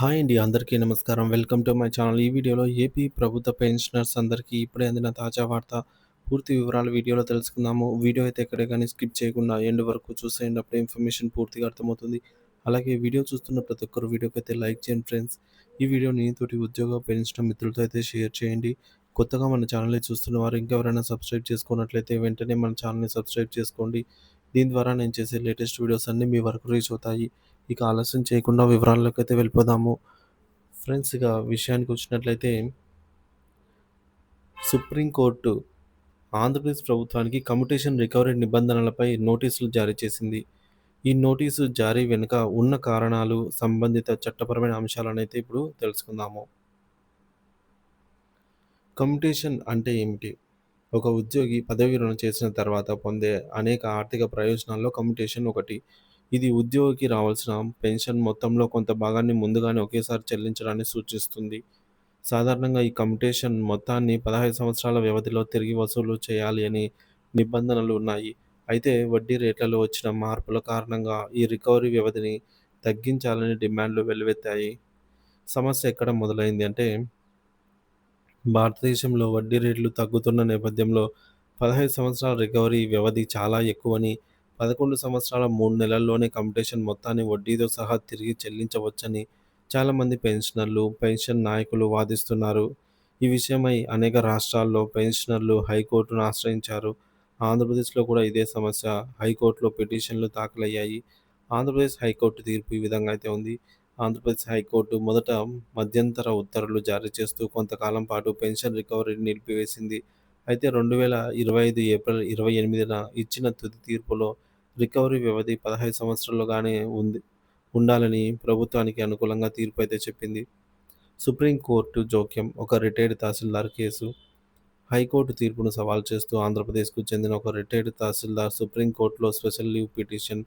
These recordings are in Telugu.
హాయ్ అండి. అందరికీ నమస్కారం. Welcome to my channel. ఈ వీడియోలో ఏపీ ప్రభుత్వ పెన్షనర్స్ అందరికీ ఇప్పుడే అందిన తాజా వార్త. పూర్తి వివరాలు వీడియోలో తెలుసుకుందాము. వీడియో అయితే ఎక్కడే గాని స్కిప్ చేయకుండా ఎండ్ వరకు చూసేయండి. అప్పుడే ఇన్ఫర్మేషన్ పూర్తిగా అర్థమవుతుంది. అలాగే వీడియో చూస్తున్న ప్రతి ఒక్కరు వీడియోకైతే లైక్ చేయండి ఫ్రెండ్స్. ఈ వీడియోని తోటి ఉద్యోగ పెన్షన్ మిత్రులతో అయితే షేర్ చేయండి. కొత్తగా మన ఛానల్‌ని చూస్తున్న వారు ఇంకెవరైనా సబ్స్క్రైబ్ చేసుకున్నట్లయితే వెంటనే మన ఛానల్‌ని సబ్స్క్రైబ్ చేసుకోండి. దీని ద్వారా నేను చేసే లేటెస్ట్ వీడియోస్ అన్నీ మీ వరకు రీచ్ అవుతాయి. ఇక ఆలస్యం చేయకుండా వివరాల్లోకైతే వెళ్ళిపోదాము. ఫ్రెండ్స్ ఇక విషయానికొచ్చినట్లయితే సుప్రీంకోర్టు ఆంధ్రప్రదేశ్ ప్రభుత్వానికి కమ్యుటేషన్ రికవరీ నిబంధనలపై నోటీసులు జారీ చేసింది. ఈ నోటీసు జారీ వెనుక ఉన్న కారణాలు, సంబంధిత చట్టపరమైన అంశాలనైతే ఇప్పుడు తెలుసుకుందాము. కమ్యుటేషన్ అంటే ఏమిటి? ఒక ఉద్యోగి పదవి విరమణ చేసిన తర్వాత పొందే అనేక ఆర్థిక ప్రయోజనాల్లో కమ్యుటేషన్ ఒకటి. ఇది ఉద్యోగికి రావాల్సిన పెన్షన్ మొత్తంలో కొంత భాగాన్ని ముందుగానే ఒకేసారి చెల్లించడాన్ని సూచిస్తుంది. సాధారణంగా ఈ కమ్యుటేషన్ మొత్తాన్ని 15 సంవత్సరాల వ్యవధిలో తిరిగి వసూలు చేయాలి అని నిబంధనలు ఉన్నాయి. అయితే వడ్డీ రేట్లలో వచ్చిన మార్పుల కారణంగా ఈ రికవరీ వ్యవధిని తగ్గించాలని డిమాండ్లు వెల్లువెత్తాయి. సమస్య ఎక్కడ మొదలైంది అంటే, భారతదేశంలో వడ్డీ రేట్లు తగ్గుతున్న నేపథ్యంలో 15 సంవత్సరాల రికవరీ వ్యవధి చాలా ఎక్కువని, 11 సంవత్సరాల 3 నెలల్లోనే కమ్యుటేషన్ మొత్తాన్ని వడ్డీతో సహా తిరిగి చెల్లించవచ్చని చాలామంది పెన్షనర్లు, పెన్షన్ నాయకులు వాదిస్తున్నారు. ఈ విషయమై అనేక రాష్ట్రాల్లో పెన్షనర్లు హైకోర్టును ఆశ్రయించారు. ఆంధ్రప్రదేశ్‌లో కూడా ఇదే సమస్య. హైకోర్టులో పిటిషన్లు దాఖలయ్యాయి. ఆంధ్రప్రదేశ్ హైకోర్టు తీర్పు ఈ విధంగా అయితే ఉంది. ఆంధ్రప్రదేశ్ హైకోర్టు మొదట మధ్యంతర ఉత్తర్వులు జారీ చేస్తూ కొంతకాలం పాటు పెన్షన్ రికవరీని నిలిపివేసింది. అయితే 2025 ఏప్రిల్ 28న ఇచ్చిన తుది తీర్పులో రికవరీ వ్యవధి 15 సంవత్సరాలుగానే ఉండాలని ప్రభుత్వానికి అనుకూలంగా తీర్పు అయితే చెప్పింది. సుప్రీంకోర్టు జోక్యం. ఒక రిటైర్డ్ తహసీల్దార్ కేసు. హైకోర్టు తీర్పును సవాల్ చేస్తూ ఆంధ్రప్రదేశ్‌కు చెందిన ఒక రిటైర్డ్ తహసీల్దార్ సుప్రీంకోర్టులో స్పెషల్ లీవ్ పిటిషన్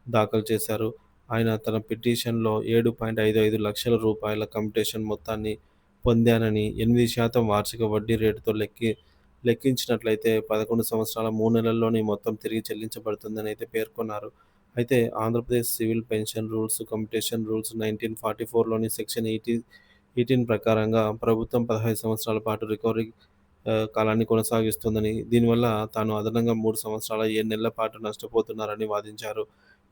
దాఖలు చేశారు. ఆయన తన పిటిషన్‌లో రూ. 7.55 లక్షల కమ్యుటేషన్ మొత్తాన్ని పొందానని, 8% వార్షిక వడ్డీ రేటుతో లెక్కించినట్లయితే 11 సంవత్సరాల 3 నెలల్లోనే ఈ మొత్తం తిరిగి చెల్లించబడుతుందని అయితే పేర్కొన్నారు. అయితే Andhra Pradesh civil pension rules, commutation rules 1944లోని సెక్షన్ 18 ప్రకారంగా ప్రభుత్వం 15 సంవత్సరాల పాటు రికవరీ కాలాన్ని కొనసాగిస్తుందని, దీనివల్ల తాను అదనంగా 3 సంవత్సరాల 7 నెలల పాటు నష్టపోతున్నారని వాదించారు.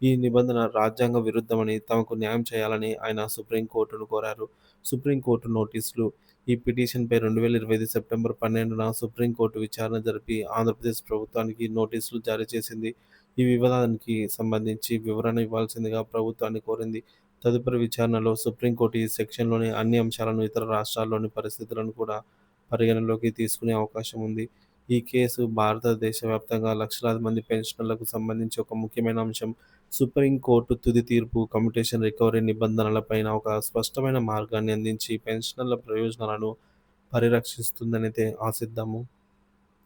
ఈ నిబంధన రాజ్యాంగ విరుద్ధమని, తమకు న్యాయం చేయాలని ఆయన సుప్రీంకోర్టును కోరారు. సుప్రీంకోర్టు నోటీసులు. ఈ పిటిషన్‌పై 2025 సెప్టెంబర్ 12న సుప్రీంకోర్టు విచారణ జరిపి ఆంధ్రప్రదేశ్ ప్రభుత్వానికి నోటీసులు జారీ చేసింది. ఈ వివాదానికి సంబంధించి వివరణ ఇవ్వాల్సిందిగా ప్రభుత్వాన్ని కోరింది. తదుపరి విచారణలో సుప్రీంకోర్టు ఈ సెక్షన్‌లోని అన్ని అంశాలను, ఇతర రాష్ట్రాల్లోని పరిస్థితులను కూడా పరిగణనలోకి తీసుకునే అవకాశం ఉంది. ఈ కేసు భారతదేశ వ్యాప్తంగా లక్షలాది మంది పెన్షనర్లకు సంబంధించి ఒక ముఖ్యమైన అంశం. సుప్రీంకోర్టు తుది తీర్పు కమ్యుటేషన్ రికవరీ నిబంధనలపైన ఒక స్పష్టమైన మార్గాన్ని అందించి పెన్షనర్ల ప్రయోజనాలను పరిరక్షిస్తుందనైతే ఆశిద్దాము.